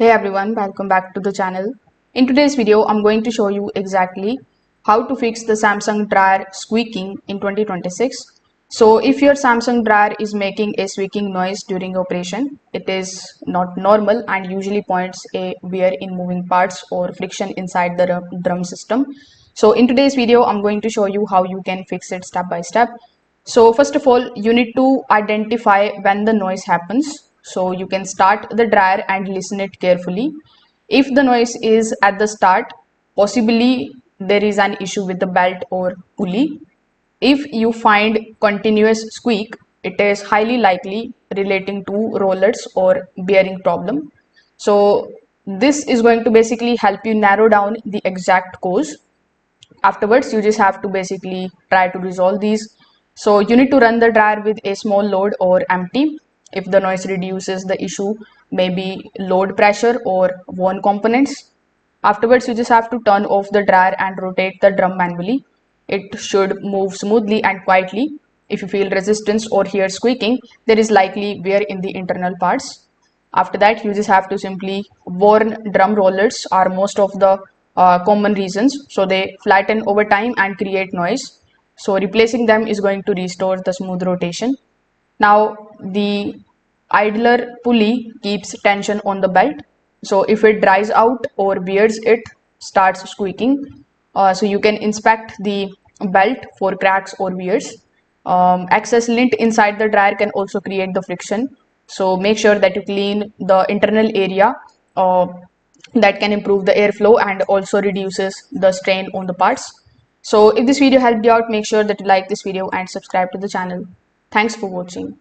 Hey everyone, welcome back to the channel. In today's video, I'm going to show you exactly how to fix the Samsung dryer squeaking in 2026. So if your Samsung dryer is making a squeaking noise during operation, it is not normal and usually points a wear in moving parts or friction inside the drum system. So in today's video, I'm going to show you how you can fix it step by step. So first of all, you need to identify when the noise happens. So you can start the dryer and listen it carefully. If the noise is at the start, possibly there is an issue with the belt or pulley. If you find continuous squeak, it is highly likely relating to rollers or bearing problem. So this is going to basically help you narrow down the exact cause. Afterwards, you just have to basically try to resolve these. So you need to run the dryer with a small load or empty. If the noise reduces the issue, maybe load pressure or worn components. Afterwards, you just have to turn off the dryer and rotate the drum manually. It should move smoothly and quietly. If you feel resistance or hear squeaking, there is likely wear in the internal parts. After that, you just have to simply worn drum rollers are most of the common reasons. So they flatten over time and create noise. So replacing them is going to restore the smooth rotation. Now the idler pulley keeps tension on the belt. So if it dries out or wears, it starts squeaking. So you can inspect the belt for cracks or wears. Excess lint inside the dryer can also create the friction. So make sure that you clean the internal area. That can improve the airflow and also reduces the strain on the parts. So if this video helped you out, make sure that you like this video and subscribe to the channel. Thanks for watching.